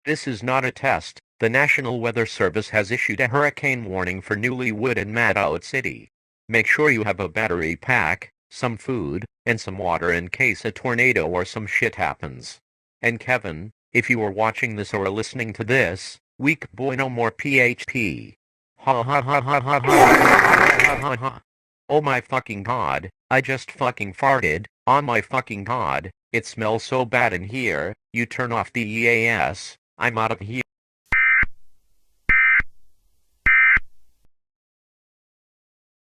This is not a test. The National Weather Service has issued a hurricane warning for Newlywood and Madout City. Make sure you have a battery pack, some food, and some water in case a tornado or some shit happens. And Kevin, if you are watching this or listening to this, weak boy no more PHP. Ha ha ha ha ha ha ha ha ha. Oh my fucking god, I just fucking farted. Oh my fucking god, it smells so bad in here. You turn off the EAS, I'm out of here.